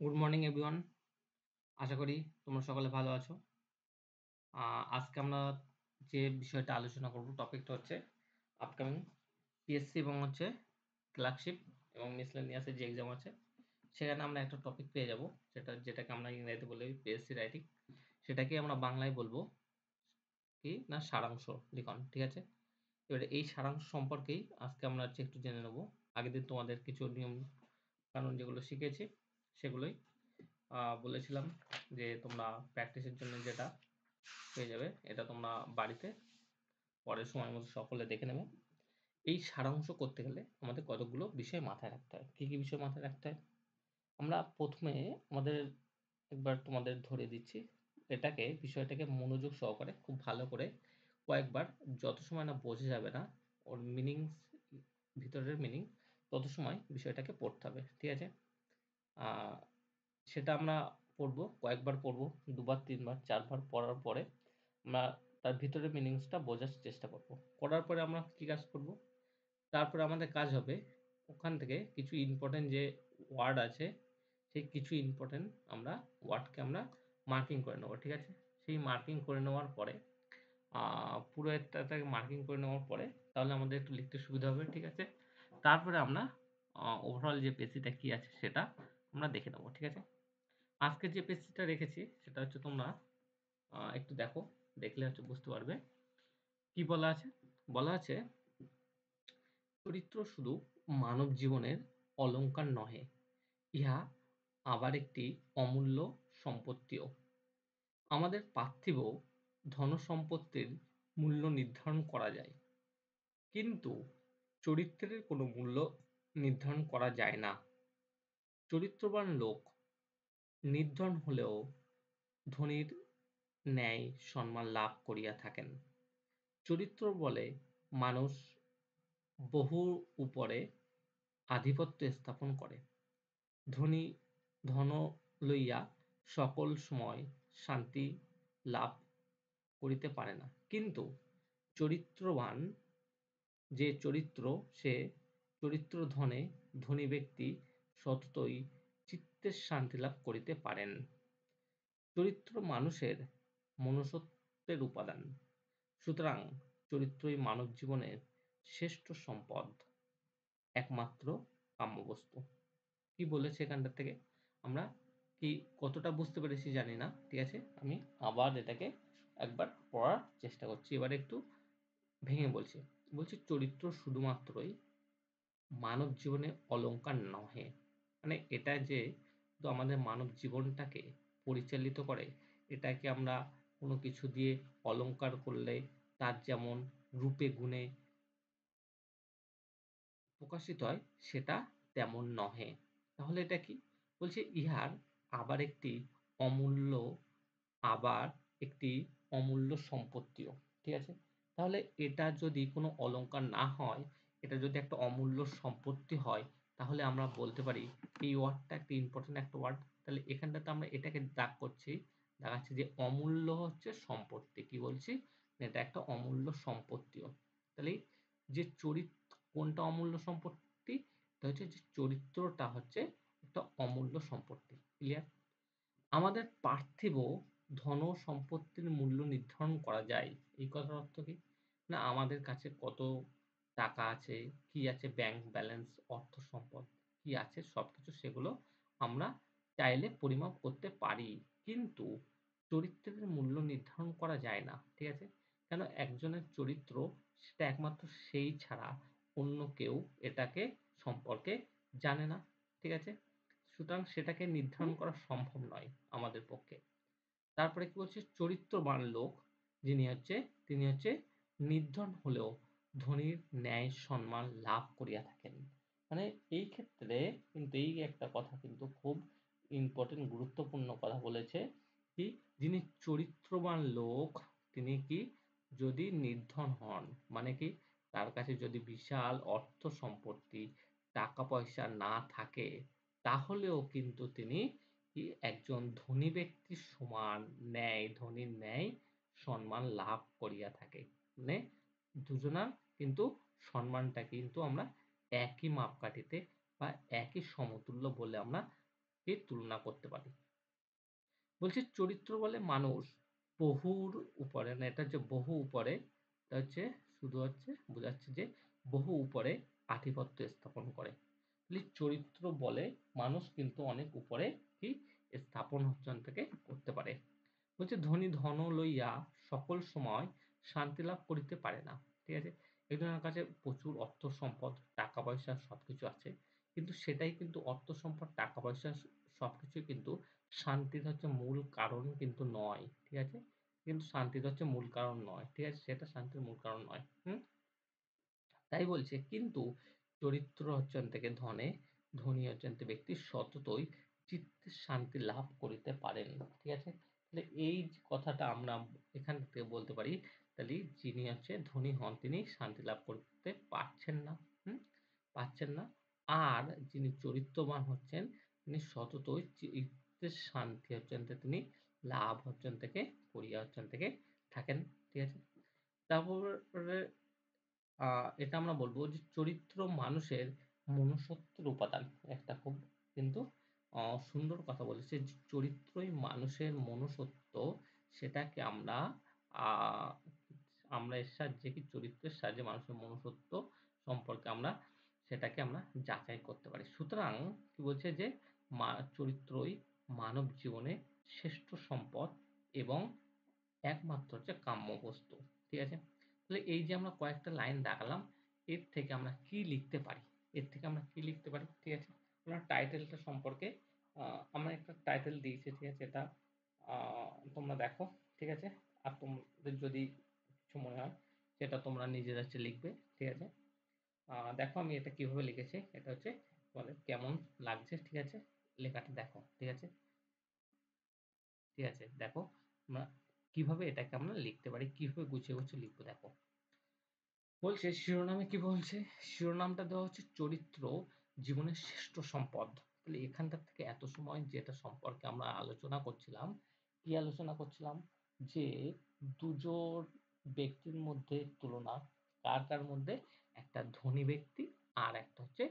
Good morning everyone. আশা করি তোমরা সকলে ভালো আছো। আজকে আমরা যে বিষয়টা আলোচনা করব টপিকটা হচ্ছে আপকামিং পিএসসি এবং হচ্ছে ক্লার্কশিপ এবং মিসলেনিয়াসের যে এক্সাম আছে সেখানে আমরা একটা টপিক পেয়ে যাব, যেটাকে আমরা ইংরেজিতে বলি পিএসসি রাইটিং। সেটাকে আমরা বাংলায় বলবো কি না সারাংশ লিখন, ঠিক আছে? এবারে এই সারাংশ সম্পর্কেই আজকে আমরা হচ্ছে একটু জেনে নেব। আগের দিন তোমাদের কিছু নিয়ম কানুন যেগুলো শিখেছি সেগুলোই বলেছিলাম যে তোমরা প্র্যাকটিসের জন্য যেটা পেয়ে যাবে এটা তোমরা বাড়িতে পরের সময় মতো সকলে দেখে নেবে। এই সারাংশ করতে গেলে আমাদের কতগুলো বিষয় মাথায় রাখতে হয়। কী কী বিষয় মাথায় রাখতে হয়? আমরা প্রথমে আমাদের একবার তোমাদের ধরে দিচ্ছি, বিষয়টাকে মনোযোগ সহকারে খুব ভালো করে কয়েকবার, যত সময় না বোঝা যাবে না ওর মিনিংস, ভিতরের মিনিং, তত সময় বিষয়টাকে পড়তে হবে, ঠিক আছে? আহ, সেটা আমরা পড়বো, কয়েকবার পড়বো, ২ বার ৩ বার ৪ বার পড়ার পরে আমরা তার ভিতরের মিনিংসটা বোঝার চেষ্টা করব। করার পরে আমরা কী কাজ করব? তারপরে আমাদের কাজ হবে ওখান থেকে কিছু ইম্পোর্টেন্ট যে ওয়ার্ড আছে, সেই কিছু ইম্পোর্টেন্ট ওয়ার্ডকে আমরা মার্কিং করে নেবো, ঠিক আছে? সেই মার্কিং করে নেওয়ার পরে পুরো একটাকে মার্কিং করে নেওয়ার পরে তাহলে আমাদের একটু লিখতে সুবিধা হবে, ঠিক আছে? তারপরে আমরা ওভারঅল যে পেজটা কী আছে সেটা আমরা দেখে নেবো, ঠিক আছে? আজকে যে পেজটা রেখেছি সেটা হচ্ছে তোমরা একটু দেখো, দেখলে হচ্ছে বুঝতে পারবে। কি বলা আছে? বলা আছে, চরিত্র শুধু মানব জীবনের অলংকার নহে, ইহা আবার একটি অমূল্য সম্পত্তিও। আমাদের পার্থিব ধনসম্পত্তির মূল্য নির্ধারণ করা যায়, কিন্তু চরিত্রের কোনো মূল্য নির্ধারণ করা যায় না। চরিত্রবান লোক নির্ধন হলেও ধনীর ন্যায় সম্মান লাভ করিয়া থাকেন। চরিত্র বলে মানুষ বহুর উপরে আধিপত্য স্থাপন করে। ধনী ধন লইয়া সকল সময় শান্তি লাভ করিতে পারে না, কিন্তু চরিত্রবান যে চরিত্র, সে চরিত্র ধনে ধনী ব্যক্তি সততই চিত্তের শান্তি লাভ করিতে পারেন। চরিত্র মানুষের মনুষ্যত্বের উপাদান, সুতরাং চরিত্রই মানব জীবনের শ্রেষ্ঠ সম্পদ, একমাত্র কাম্যবস্তু। কি বলেছে এখানটা থেকে? আমরা কি কতটা বুঝতে পেরেছি জানি না, ঠিক আছে? আমি আবার এটাকে একবার পড়ার চেষ্টা করছি। এবার একটু ভেঙে বলছি। বলছি, চরিত্র শুধুমাত্রই মানব জীবনে অলংকার নহে, মানে এটা যে তো আমাদের মানব জীবনটাকে পরিচালিত করে, এটাকে আমরা কোনো কিছু দিয়ে অলংকার করলে তার যেমন রূপে গুণে প্রকাশিত হয় সেটা তেমন নহে। তাহলে এটা কি? বলছে ইহার আবার একটি অমূল্য আবার একটি অমূল্য সম্পত্তিও, ঠিক আছে? তাহলে এটা যদি কোনো অলংকার না হয়, এটা যদি একটা অমূল্য সম্পত্তি হয়, তাহলে আমরা বলতে পারি এই ওয়ার্ডটা একটা ইম্পর্টেন্ট একটা ওয়ার্ড। তাহলে এখানটাতে আমরা এটাকে দাগ করছি, দেখাচ্ছি যে অমূল্য হচ্ছে সম্পত্তি। কি বলছি? এটা একটা অমূল্য সম্পত্তিও। তাহলে যে কোনটা অমূল্য সম্পত্তি? এটা হচ্ছে যে চরিত্রটা হচ্ছে একটা অমূল্য সম্পত্তি। ক্লিয়ার? আমাদের পার্থিব ধন সম্পত্তির মূল্য নির্ধারণ করা যায়। এই কথার অর্থ কি? না, আমাদের কাছে কত টাকা আছে, কি আছে, ব্যাংক ব্যালেন্স, অর্থ সম্পদ কি আছে, সবকিছু সেগুলো আমরা চাইলে পরিমাপ করতে পারি। কিন্তু চরিত্রের মূল্য নির্ধারণ করা যায় না, ঠিক আছে? কেন? একজনের চরিত্র সেটা একমাত্র সেই ছাড়া অন্য কেউ এটাকে সম্পর্কে জানে না, ঠিক আছে? সুতরাং সেটাকে নির্ধারণ করা সম্ভব নয় আমাদের পক্ষে। তারপরে কি বলছে? চরিত্রবান লোক তিনি হচ্ছে নির্ধন হলেও ধনীর ন্যায় সম্মান লাভ করিয়া থাকেন। মানে এই ক্ষেত্রে কিন্তু এই একটা কথা কিন্তু খুব ইম্পর্টেন্ট, গুরুত্বপূর্ণ কথা বলেছে কি, যিনি চরিত্রবান লোক তিনি কি, যদি নির্ধন হন, মানে কি, তার কাছে যদি বিশাল অর্থ সম্পত্তি টাকা পয়সা না থাকে, তাহলেও কিন্তু তিনি কি একজন ধনী ব্যক্তির সমান ধনীর ন্যায় সম্মান লাভ করিয়া থাকে। মানে দুজনার কিন্তু সম্মানটা কিন্তু আমরা একই মাপকাঠিতে বা একই সমতুল্য বলে আমরা তুলনা করতে পারি। বলছে চরিত্র বলে মানুষ বহুর উপরে, না এটা হচ্ছে বহু উপরে, এটা হচ্ছে শুধু হচ্ছে বোঝাচ্ছে যে বহু উপরে আধিপত্য স্থাপন করে। চরিত্র বলে মানুষ কিন্তু অনেক উপরে কি স্থাপন থেকে করতে পারে। বলছে ধনী ধন লইয়া সকল সময় শান্তি লাভ করিতে পারে না। ঠিক আছে, একজনের কাছে প্রচুর অর্থ সম্পদ টাকা পয়সা সবকিছু আছে, কিন্তু সেটাই কিন্তু অর্থ সম্পদ টাকা পয়সা সবকিছু কিন্তু শান্তির হচ্ছে মূল কারণ কিন্তু নয়। ঠিক আছে, কিন্তু শান্তির হচ্ছে মূল কারণ নয়। ঠিক আছে, সেটা শান্তির মূল কারণ নয়। তাই বলছে কিন্তু চরিত্র হচ্ছে থেকে ধনী হচ্ছেন ব্যক্তি সততই চিত্তের শান্তি লাভ করিতে পারেন। ঠিক আছে, তাহলে এই যে কথাটা আমরা এখান থেকে বলতে পারি, তাহলে যিনি হচ্ছে ধনী হন তিনি শান্তি লাভ করতে পারছেন না। পারছেন না। আর যিনি চরিত্রবান হচ্ছেন তিনি সততই চিত্তের শান্তি হচ্ছেন তিনি লাভ হচ্ছেন থেকে করিয়া হচ্ছেন থেকে থাকেন। ঠিক আছে, তারপরে এটা আমরা বলবো যে চরিত্র মানুষের মনুষ্যত্বের উপাদান। একটা খুব কিন্তু সুন্দর কথা বলেছে যে চরিত্রই মানুষের মনুষ্যত্ব, সেটাকে আমরা আহ, আমরা এর সাহায্যে কি চরিত্রের সাহায্যে মানুষের মনুষ্যত্ব সম্পর্কে আমরা সেটাকে আমরা যাচাই করতে পারি। সুতরাং কি বলছে যে চরিত্রই মানব জীবনে শ্রেষ্ঠ সম্পদ এবং একমাত্র হচ্ছে কাম্য বস্তু। ঠিক আছে, তাহলে এই যে আমরা কয়েকটা লাইন দেখালাম, এর থেকে আমরা কি লিখতে পারি, এর থেকে আমরা কি লিখতে পারি। ঠিক আছে, আমরা টাইটেলটা সম্পর্কে আমরা একটা টাইটেল দিয়েছি। ঠিক আছে, এটা তোমরা দেখো। ঠিক আছে, আর তোমাদের যদি কিছু মনে হয় সেটা তোমরা নিজেরা হচ্ছে লিখবে। ঠিক আছে, দেখো আমি এটা কিভাবে লিখেছি, এটা হচ্ছে বলে কেমন লাগছে। ঠিক আছে, লেখাটা দেখো। ঠিক আছে, ঠিক আছে, দেখো আমরা কিভাবে এটাকে আমরা লিখতে পারি, কিভাবে গুছিয়ে গুছিয়ে লিখবো। দেখো বলছে শিরোনামে কি বলছে, শিরোনামটা দেওয়া হচ্ছে চরিত্র জীবনের শ্রেষ্ঠ সম্পদ। তাহলে এখানটার থেকে এত সময় যেটা সম্পর্কে আমরা আলোচনা করছিলাম, কি আলোচনা করছিলাম যে দুজন ব্যক্তির মধ্যে তুলনা, কার কার মধ্যে, একটা ধনী ব্যক্তি আর একটা হচ্ছে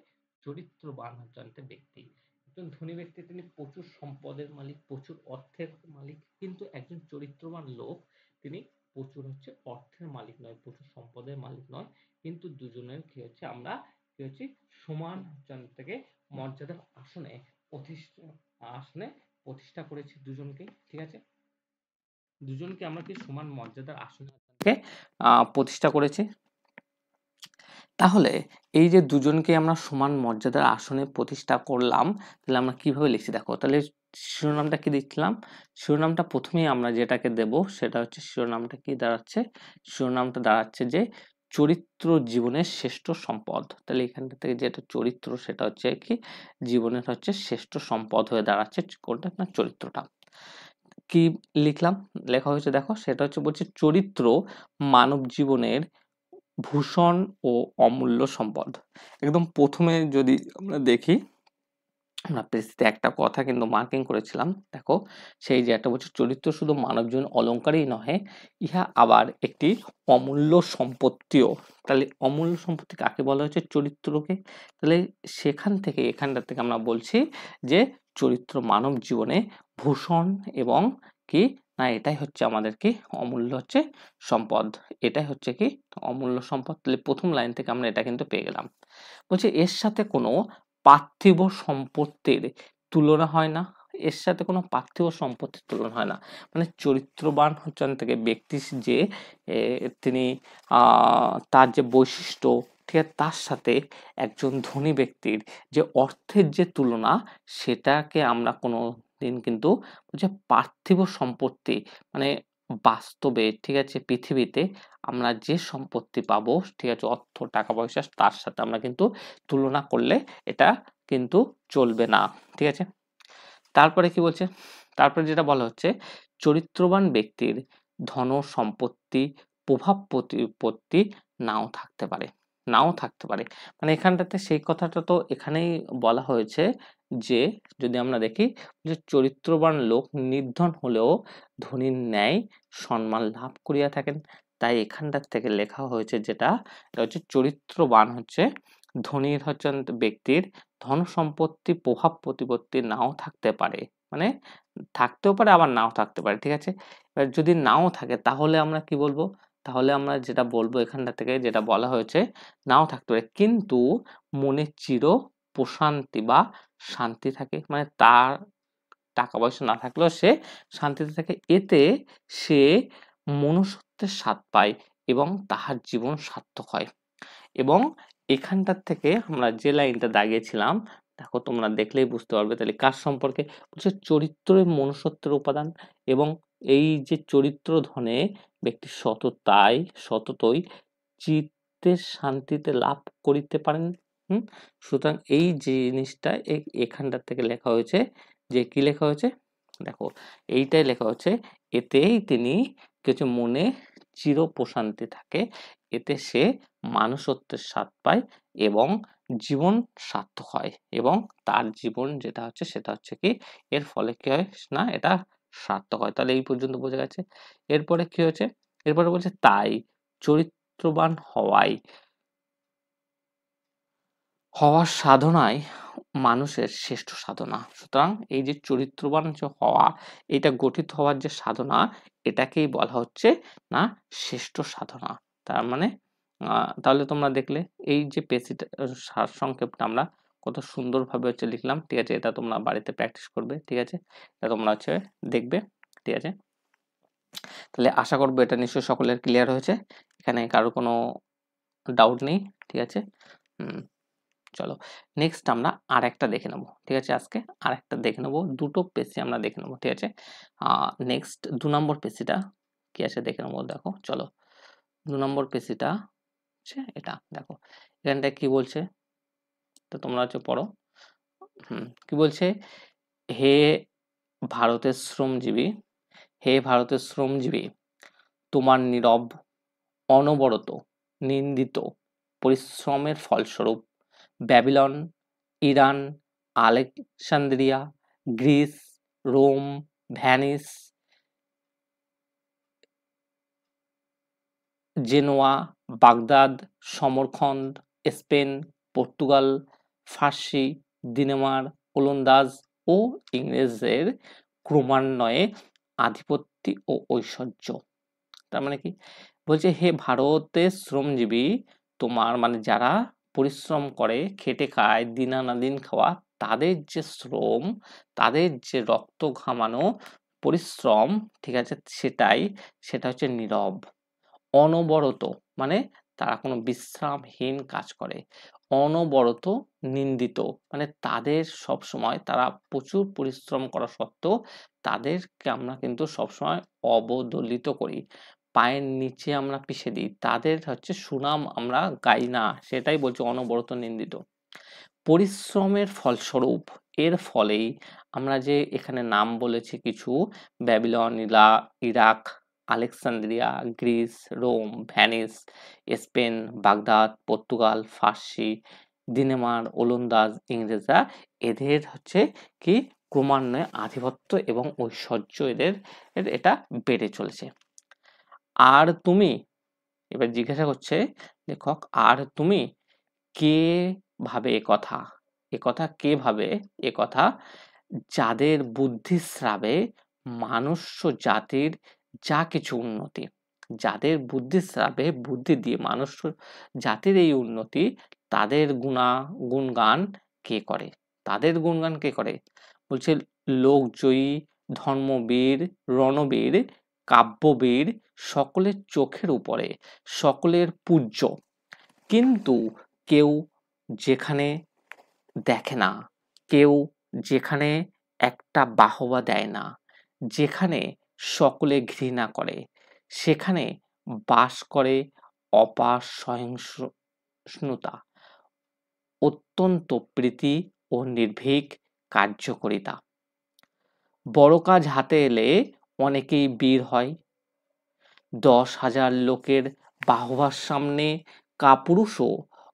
চরিত্রবান হচ্ছে ব্যক্তি। একজন ধনী ব্যক্তি তিনি প্রচুর সম্পদের মালিক, প্রচুর অর্থের মালিক, কিন্তু একজন চরিত্রবান লোক তিনি প্রচুর হচ্ছে অর্থের মালিক নয়, প্রচুর সম্পদের মালিক নয়, কিন্তু দুজনের কি হচ্ছে আমরা কি হচ্ছে সমান থেকে মর্যাদার আসনে প্রতিষ্ঠা করেছি দুজনকে। ঠিক আছে, দুজনকে আমরা কি সমান মর্যাদার আসনে প্রতিষ্ঠা করেছি। তাহলে এই যে দুজনকে আমরা সমান মর্যাদার আসনে প্রতিষ্ঠা করলাম, তাহলে আমরা কিভাবে লিখছি দেখো। তাহলে শিরোনামটা কি দিচ্ছিলাম, শিরোনামটা প্রথমেই আমরা যেটাকে দেব সেটা হচ্ছে শিরোনামটা কি দাঁড়াচ্ছে, শিরোনামটা দাঁড়াচ্ছে যে চরিত্র জীবনের শ্রেষ্ঠ সম্পদ। তাহলে এখানটা থেকে যেটা চরিত্র সেটা হচ্ছে কি জীবনের হচ্ছে শ্রেষ্ঠ সম্পদ হয়ে দাঁড়াচ্ছে কোনটা না চরিত্রটা। কি লিখলাম, লেখা হয়েছে দেখো, সেটা হচ্ছে বলছে চরিত্র মানব জীবনের ভূষণ ও অমূল্য সম্পদ। একদম প্রথমে যদি আমরা দেখি, আমরা পেজটিতে একটা কথা কিন্তু মার্কিং করেছিলাম দেখো, সেই যে একটা বলছে চরিত্র শুধু মানব জীবন অলঙ্কারই নহে, ইহা আবার একটি অমূল্য সম্পত্তিও। তাহলে অমূল্য সম্পত্তি কাকে বলা হয়েছে, চরিত্রকে। তাহলে সেখান থেকে এখানটা থেকে আমরা বলছি যে চরিত্র মানব জীবনে ভূষণ এবং কি না এটাই হচ্ছে আমাদের কি অমূল্য হচ্ছে সম্পদ, এটাই হচ্ছে কি অমূল্য সম্পদ। তাহলে প্রথম লাইন থেকে আমরা এটা কিন্তু পেয়ে গেলাম। বলছে এর সাথে কোনো পার্থিব সম্পত্তির তুলনা হয় না, এর সাথে কোনো পার্থিব সম্পত্তির তুলনা হয় না। মানে চরিত্রবান হচ্ছেন থেকে ব্যক্তি যে তিনি তার যে বৈশিষ্ট্য, ঠিক আছে, তার সাথে একজন ধনী ব্যক্তির যে অর্থের যে তুলনা, সেটাকে আমরা কোনো দিন কিন্তু যে পার্থিব সম্পত্তি মানে বাস্তবে, ঠিক আছে, পৃথিবীতে আমরা যে সম্পত্তি পাবো, ঠিক আছে, অর্থ টাকা পয়সা, তার সাথে আমরা কিন্তু তুলনা করলে এটা কিন্তু চলবে না। ঠিক আছে, তারপরে কি বলছে, তারপরে যেটা বলা হচ্ছে চরিত্রবান ব্যক্তির ধন সম্পত্তি প্রভাব প্রতিপত্তি নাও থাকতে পারে, নাও থাকতে পারে। মানে এখানটাতে সেই কথাটা তো এখানেই বলা হয়েছে যে যদি আমরা দেখি যে চরিত্রবান লোক নির্ধন হলেও ধনীর ন্যায় সম্মান লাভ করিয়া থাকেন। তাই এখানটার থেকে লেখা হয়েছে যেটা, এটা হচ্ছে চরিত্রবান হচ্ছে ধনীর হচ্ছেন ব্যক্তির ধন সম্পত্তি প্রভাব প্রতিপত্তি নাও থাকতে পারে, মানে থাকতেও পারে আবার নাও থাকতে পারে, ঠিক আছে। এবার যদি নাও থাকে তাহলে আমরা কি বলবো, তাহলে আমরা যেটা বলবো এখানটা থেকে যেটা বলা হয়েছে, নাও থাকতে পারে কিন্তু মনে চির প্রশান্তি বা শান্তি থাকে, মানে তার টাকা পয়সা না থাকলেও সে শান্তিতে থাকে, এতে সে মনুষ্যত্বের স্বাদ পায় এবং তাহার জীবন সার্থক হয়। এবং এখানটার থেকে আমরা যে লাইনটা দাগিয়েছিলাম, দেখো তোমরা দেখলেই বুঝতে পারবে তাহলে কার সম্পর্কে বলছে, চরিত্রের মনুষ্যত্বের উপাদান এবং এই যে চরিত্র ধনে ব্যক্তি সততই চিত্তের শান্তিতে লাভ করিতে পারেন। সুতরাং এই জিনিসটা এখানটার থেকে লেখা হয়েছে, যে কি লেখা হয়েছে দেখো, এইটাই লেখা হচ্ছে, এতেই তিনি কিছু মনে চির প্রশান্তি থাকে, এতে সে মানুষত্বের স্বাদ পায় এবং জীবন সার্থক হয়, এবং তার জীবন যেটা হচ্ছে সেটা হচ্ছে কি, এর ফলে কি হয় না, এটা সার্থক হয়। তাহলে এই পর্যন্ত বোঝা গেছে। এরপরে কি হয়েছে, এরপরে বলছে তাই চরিত্রবান হওয়ার সাধনাই মানুষের শ্রেষ্ঠ সাধনা। সুতরাং এই যে চরিত্রবান যে হওয়া, এটা গঠিত হওয়ার যে সাধনা, এটাকেই বলা হচ্ছে না শ্রেষ্ঠ সাধনা। তার মানে তাহলে তোমরা দেখলে এই যে পেসিটা সারসংক্ষেপটা আমরা কত সুন্দরভাবে হচ্ছে লিখলাম, ঠিক আছে। এটা তোমরা বাড়িতে প্র্যাকটিস করবে, ঠিক আছে, এটা তোমরা হচ্ছে দেখবে, ঠিক আছে। তাহলে আশা করবো এটা নিশ্চয়ই সকলের ক্লিয়ার হয়েছে, এখানে কারো কোনো ডাউট নেই, ঠিক আছে। চলো নেক্সট আমরা আরেকটা দেখে নেবো, ঠিক আছে। আজকে আরেকটা দেখে নেবো, দুটো পেসি আমরা দেখে নেবো, ঠিক আছে। নেক্সট 2 নম্বর পেসিটা কি আছে দেখে নেবো। দেখো চলো 2 নম্বর পেসিটা হচ্ছে এটা, দেখো এখানটা কি বলছে, তো তোমরা হচ্ছে পড়ো। কি বলছে, হে ভারতের শ্রমজীবী, হে ভারতের শ্রমজীবী, তোমার নীরব অনবরত নিন্দিত পরিশ্রমের ফলস্বরূপ Babylon, Iran, Alexandria, Greece, Rome, Venice, Genoa, Baghdad, Samarkand, Spain, Portugal, Farsi, Denmark, ওলন্দাজ ও ইংরেজদের ক্রমান্বয়ে আধিপত্য ও ঐশ্বর্য। তার মানে কি বলছে, হে ভারতের শ্রমজীবী, তোমার মানে যারা পরিশ্রম করে খেটে খায় দিন আনা দিন খাওয়া, তাদের যে শ্রম, তাদের যে রক্ত ঘামানো পরিশ্রম, ঠিক আছে, সেটা হচ্ছে নীরব, অনবরত, মানে তারা কোনো বিশ্রামহীন কাজ করে, অনবরত নিন্দিত, মানে তাদের সব সময় তারা প্রচুর পরিশ্রম করা সত্ত্বেও তাদেরকে আমরা কিন্তু সবসময় অবদলিত করি, পায়ের নিচে আমরা পিষে দিই, তাদের হচ্ছে সুনাম আমরা গাই না, সেটাই বলছে অনবরত নিন্দিত। পরিশ্রমের ফলস্বরূপ, এর ফলেই আমরা যে এখানে নাম বলেছি কিছু, Babylon, Iraq, Alexandria, Greece, Rome, Venice, Spain, Baghdad, Portugal, Farsi, Denmark, ওলন্দাজ, ইংরেজরা, এদের হচ্ছে কি ক্রমান্বয়ে আধিপত্য এবং ঐশ্বর্য এটা বেড়ে চলেছে। আর তুমি, এবার জিজ্ঞাসা করছে লেখক, আর তুমি কে ভাবে একথা কে ভাবে একথা, যাদের বুদ্ধিস্রাবে মানুষ্য জাতির যা কিছু উন্নতি, যাদের বুদ্ধিস্রাবে বুদ্ধি দিয়ে মানুষ জাতির এই উন্নতি, তাদের গুণগান কে করে, তাদের গুণগান কে করে, বলছে লোকজয়ী, ধর্মবীর, রণবীর, কাব্যবীর, সকলের চোখের উপরে, সকলের পূজ্য, কিন্তু কেউ যেখানে দেখে না, কেউ যেখানে একটা বাহবা দেয় না, যেখানে সকলে ঘৃণা করে, সেখানে বাস করে অপার সহিষ্ণুতা, অত্যন্ত প্রীতি ও নির্ভীক কার্যকারিতা। বড় কাজ হাতে এলে অনেকেই বীর হয়, 10,000 লোকের বাহবার সামনে কাপুরুষও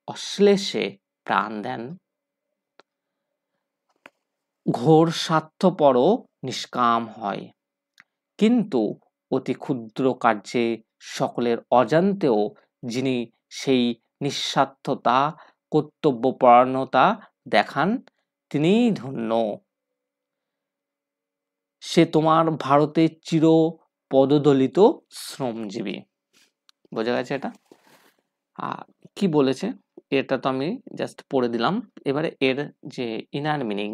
অশ্লেষে প্রাণ দেন, ঘোর স্বার্থপরও নিষ্কাম হয়, কিন্তু অতি ক্ষুদ্র কার্যে সকলের অজান্তেও যিনি সেই নিঃস্বার্থতা কর্তব্যপরায়ণতা দেখান তিনিই ধন্য। সে তোমার ভারতের চির পদদলিত শ্রমজীবী। বোঝা গেছে এটা? কি বলেছে এটা তো আমি জাস্ট পড়ে দিলাম। এবারে এর যে ইনার মিনিং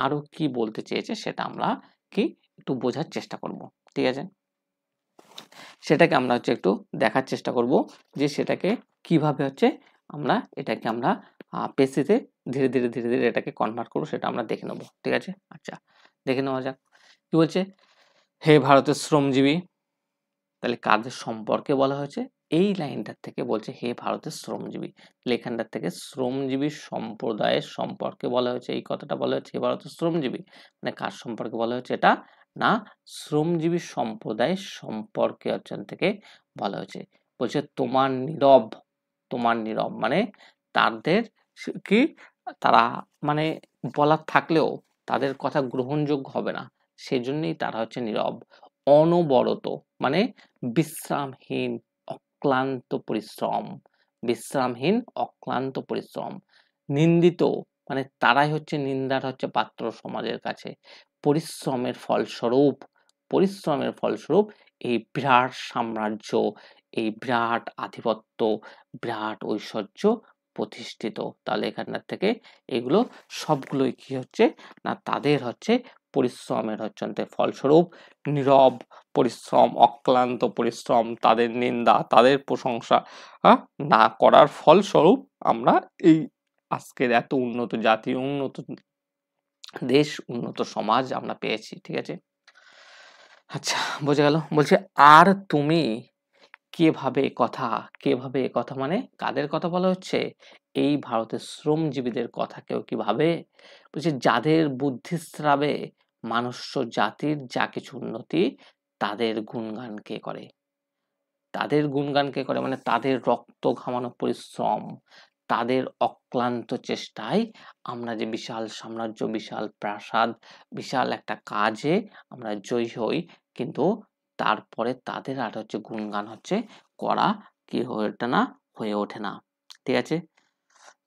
আরো কি বলতে চেয়েছে সেটা আমরা কি একটু বোঝার চেষ্টা করব। ঠিক আছে, সেটাকে আমরা হচ্ছে একটু দেখার চেষ্টা করব যে সেটাকে কিভাবে হচ্ছে আমরা এটাকে আমরা পেসিতে ধীরে ধীরে ধীরে ধীরে এটাকে কনভার্ট করবো, সেটা আমরা দেখে নেবো। ঠিক আছে, আচ্ছা দেখে নেওয়া যাক। কি বলছে, হে ভারতের শ্রমজীবী, তাহলে কাদের সম্পর্কে বলা হয়েছে? এই লাইনটার থেকে বলছে হে ভারতের শ্রমজীবী, লেখানটার থেকে শ্রমজীবী সম্প্রদায়ের সম্পর্কে বলা হয়েছে। এই কথাটা বলা হয়েছে হে ভারতের শ্রমজীবী, মানে কার সম্পর্কে বলা হয়েছে? এটা না, শ্রমজীবী সম্প্রদায়ের সম্পর্কে থেকে বলা হয়েছে। বলছে তোমার নীরব, তোমার নীরব মানে তাদের কি, তারা মানে বলার থাকলেও তাদের কথা গ্রহণযোগ্য হবে না, সেজন্যই তারা হচ্ছে নীরব। অনবরত মানে বিশ্রামহীন অক্লান্ত পরিশ্রম, বিশ্রামহীন অক্লান্ত পরিশ্রম। নিন্দিত মানে তারাই হচ্ছে নিন্দার হচ্ছে পাত্র সমাজের কাছে। পরিশ্রমের ফলস্বরূপ, পরিশ্রমের ফলস্বরূপ এই বিরাট সাম্রাজ্য, এই বিরাট আধিপত্য, বিরাট ঐশ্বর্য প্রতিষ্ঠিত। তাহলে এখানটার থেকে এগুলো সবগুলোই কি হচ্ছে না, তাদের হচ্ছে পরিশ্রমের হচ্ছে ফলস্বরূপ। নীরব পরিশ্রম, অক্লান্ত পরিশ্রম, তাদের নিন্দা, তাদের প্রশংসা না করার ফলস্বরূপ আমরা এই আজকের এত উন্নত জাতি, উন্নত দেশ, উন্নত সমাজ আমরা পেয়েছি। ঠিক আছে, আচ্ছা বোঝা গেল। বলছে আর তুমি কিভাবে কথা, কিভাবে কথা মানে কাদের কথা বলা হচ্ছে? এই ভারতের শ্রমজীবীদের কথা কেউ কি ভাবে? বলছে যাদের বুদ্ধিস্রাবে মানুষ জাতির যা কিছু উন্নতি, তাদের গুণগান কে করে? তাদের গুণগান কে করে মানে তাদের রক্ত ঘামানো পরিশ্রম, তাদের অক্লান্ত চেষ্টায় আমরা যে বিশাল সাম্রাজ্য, বিশাল প্রাসাদ, বিশাল একটা কাজে আমরা জয়ী হই, কিন্তু তারপরে তাদের আর হচ্ছে গুণগান হচ্ছে করা কি হয়ে ওঠে না, হয়ে ওঠে না। ঠিক আছে,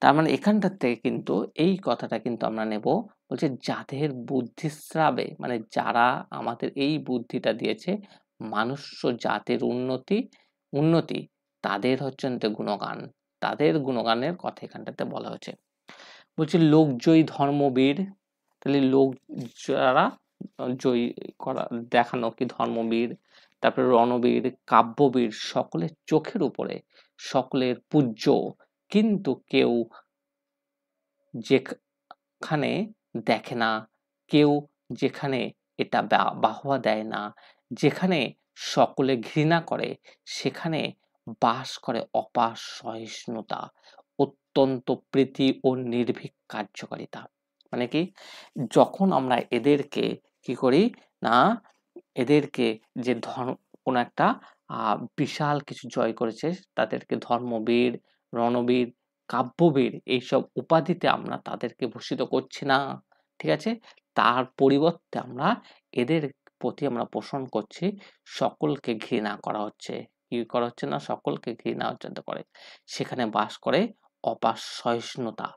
তার মানে এখানটার থেকে কিন্তু এই কথাটা কিন্তু আমরা নেব। বলছে যাদের বুদ্ধিস্রাবে মানে যারা আমাদের এই বুদ্ধিটা দিয়েছে মানুষ জাতির উন্নতি, উন্নতি তাদের হচ্ছে গুণগান, তাদের গুণগানের কথা এখানটাতে বলা হয়েছে। বলছে লোকজয়ী ধর্মবীর, তাহলে লোক যারা জয়ী করা দেখানো কি ধর্মবীর, তারপরে রণবীর, কাব্যবীর সকলের চোখের উপরে, সকলের পূজ্য, কিন্তু কেউ যেখানে দেখে না, কেউ যেখানে এটা বাহবা দেয় না, যেখানে সকলে ঘৃণা করে, সেখানে বাস করে অপার সহিষ্ণুতা, অত্যন্ত প্রীতি ও নির্ভীক কার্যকারিতা। মানে কি, যখন আমরা এদেরকে কি করি না, এদেরকে যে কোনো একটা বিশাল কিছু জয় করেছে তাদেরকে ধর্মবীর, রণবীর, কাব্যবীর এইসব উপাধিতে আমরা তাদেরকে ভূষিত করছি না। ঠিক আছে, তার পরিবর্তে আমরা এদের প্রতি আমরা পোষণ করছি সকলকে ঘৃণা করা হচ্ছে। কি করা হচ্ছে না, সকলকে ঘৃণা অত্যন্ত করে, সেখানে বাস করে অপার সহিষ্ণুতা,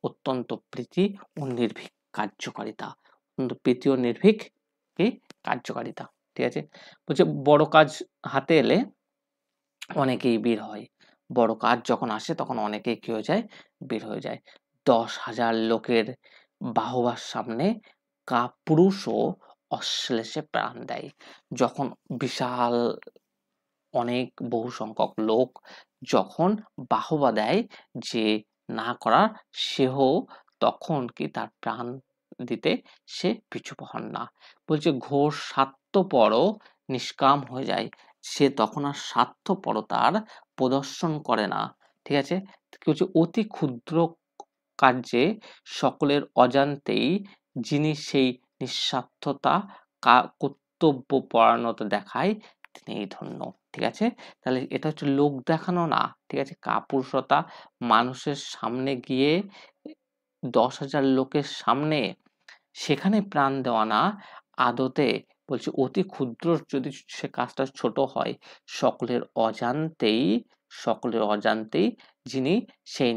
অত্যন্ত প্রীতি ও নির্ভীক কার্যকারিতা, অত্যন্ত প্রীতি ও নির্ভীক কি কার্যকারিতা। ঠিক আছে, বলছে বড় কাজ হাতে এলে অনেকেই বের হয়, বড় কাজ যখন আসে তখন অনেকেই কি হয়ে যায়, বের হয়ে যায়। 10,000 লোকের বাহবার সামনে কাপুরুষও অশ্লেষে প্রাণ দেয়। যখন বিশাল অনেক বহু সংখ্যক লোক যখন বাহবা দেয় যে না করার, সেও তখন কি তার প্রাণ দিতে সে পিছু হন না। বলছে ঘোর স্বার্থপরও নিষ্কাম হয়ে যায়, সে তখন আর স্বার্থপরতার প্রদর্শন করে না। ঠিক আছে, কি হচ্ছে অতি ক্ষুদ্র কার্যে সকলের অজান্তেই যিনি সেই নিঃস্বার্থতা কর্তব্য পরায়ণতা দেখায় তিনিই ধন্য। ঠিক আছে, তাহলে এটা হচ্ছে লোক দেখানো না, ঠিক আছে, কাপুরুষতা, মানুষের সামনে গিয়ে 10,000 লোকের সামনে সেখানে প্রাণ দেওয়া না, আদতে বলছে অতি ক্ষুদ্র যদি সে কাজটা ছোট হয়, সকলের অজান্তেই সকলের অজান্তেই যিনি সেই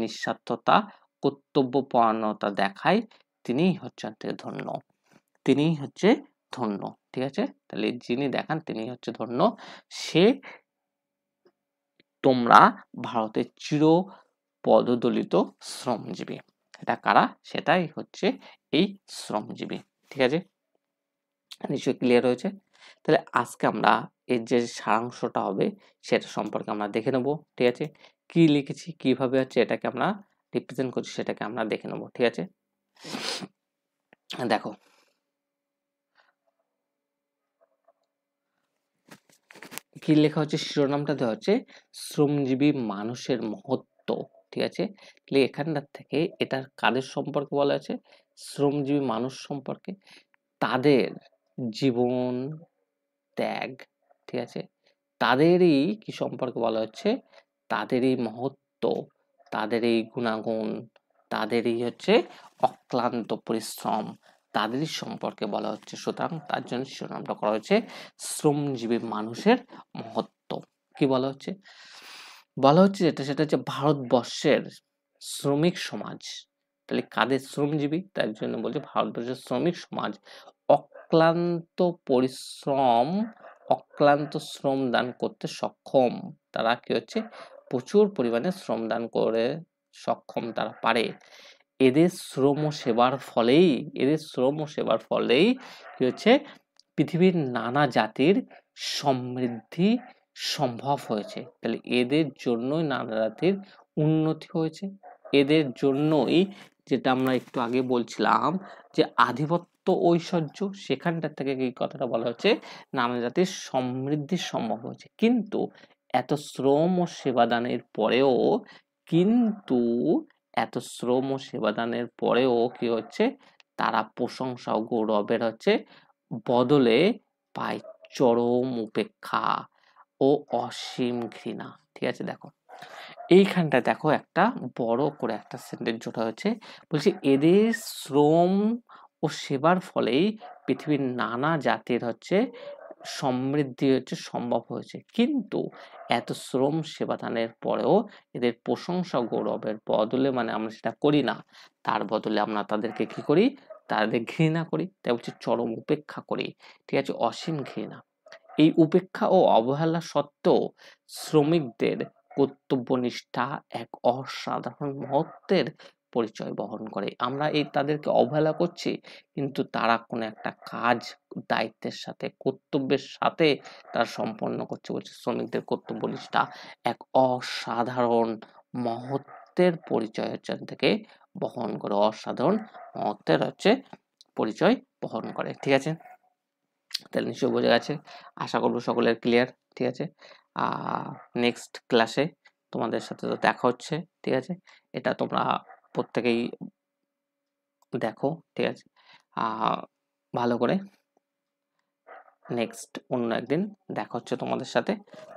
নিঃস্বার্থতা কর্তব্যপরায়ণতা দেখায় তিনিই হচ্ছেন ধন্য। তিনিই হচ্ছে ধন্য। ঠিক আছে, তাহলে যিনি দেখান তিনিই হচ্ছে ধন্য। সে তোমরা ভারতের চির পদদলিত শ্রমজীবী। এটা কারা? সেটাই হচ্ছে এই শ্রমজীবী। ঠিক আছে, নিশ্চয়ই ক্লিয়ার হয়েছে। তাহলে আজকে আমরা এর যে সারাংশটা হবে সেটা সম্পর্কে আমরা দেখে নেব। ঠিক আছে, কি লিখেছি, কিভাবে হচ্ছে এটাকে আমরা রিপ্রেজেন্ট করছি সেটাকে আমরা দেখে নেব। ঠিক আছে, দেখো কি লেখা হচ্ছে, শিরোনামটা দেওয়া হচ্ছে শ্রমজীবী মানুষের মহত্ব। ঠিক আছে, তাহলে এখানটার থেকে এটার কাদের সম্পর্কে বলা আছে? শ্রমজীবী মানুষ সম্পর্কে, তাদের জীবন ত্যাগ। ঠিক আছে, তাদেরই কি সম্পর্কে বলা হচ্ছে? তাদেরই মহত্ব, তাদেরই গুণাগুণ, তাদেরই হচ্ছে অক্লান্ত পরিশ্রম, তাদেরই সম্পর্কে বলা হচ্ছে। সুতরাং তার জন্য শিরোনামটা করা হয়েছে শ্রমজীবী মানুষের মহত্ব। কি বলা হচ্ছে? বলা হচ্ছে সেটা হচ্ছে ভারতবর্ষের শ্রমিক সমাজ। তাহলে কাদের শ্রমজীবী? তার জন্য বলছে ভারতবর্ষের শ্রমিক সমাজ অক্লান্ত পরিশ্রম, অক্লান্ত শ্রম দান করতে সক্ষম। তারা কি হচ্ছে? প্রচুর পরিমাণে শ্রম দান করে সক্ষম, তারা পারে। এদের শ্রম ও সেবার ফলেই কি হচ্ছে? পৃথিবীর নানা জাতির সমৃদ্ধি সম্ভব হয়েছে। তাহলে এদের জন্যই নানা জাতির উন্নতি হয়েছে। এদের জন্যই, যেটা আমরা একটু আগে বলছিলাম যে আধিপত্য ঐশ্বর্য, সেখানটার থেকে এই কথাটা বলা হচ্ছে নানা জাতির সমৃদ্ধি সম্ভব হয়েছে। কিন্তু এত শ্রম ও সেবাদানের পরেও কি হচ্ছে? তারা প্রশংসা ও গৌরবের হচ্ছে বদলে পায় চরম উপেক্ষা ও অসীম ঘৃণা। ঠিক আছে, দেখো এইখানটা দেখো একটা বড় করে একটা সেন্টেন্স জোড়া হচ্ছে, বলছে এদের শ্রম ও সেবার ফলেই পৃথিবীর নানা জাতির হচ্ছে সমৃদ্ধি হচ্ছে সম্ভব হয়েছে। কিন্তু এত শ্রম সেবাদানের পরেও এদের প্রশংসা গৌরবের বদলে, মানে আমরা সেটা করি না, তার বদলে আমরা তাদেরকে কি করি? তাদের ঘৃণা করি। তাই বলছে চরম উপেক্ষা করি। ঠিক আছে, অসীম ঘৃণা। এই উপেক্ষা ও অবহেলা সত্ত্বেও শ্রমিকদের কর্তব্যনিষ্ঠা এক অসাধারণ মহত্বের পরিচয় বহন করে। আমরা তাদেরকে অবহেলা করছি, কিন্তু তারা কোনো একটা কাজ দায়িত্বের সাথে, কর্তব্যের সাথে তারা সম্পন্ন করছে। বলছে শ্রমিকদের কর্তব্যনিষ্ঠা এক অসাধারণ মহত্বের পরিচয় হচ্ছে থেকে বহন করে, অসাধারণ মহত্বের হচ্ছে পরিচয় বহন করে। ঠিক আছে, তাহলে নিশ্চয়ই বোঝা গেছে। আশা করবো সকলের ক্লিয়ার। ঠিক আছে, নেক্সট ক্লাসে তোমাদের সাথে তো দেখা হচ্ছে। ঠিক আছে, এটা তোমরা প্রত্যেকেই দেখো। ঠিক আছে, ভালো করে। নেক্সট অন্য একদিন দেখা হচ্ছে তোমাদের সাথে,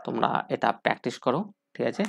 তোমরা এটা প্র্যাকটিস করো। ঠিক আছে।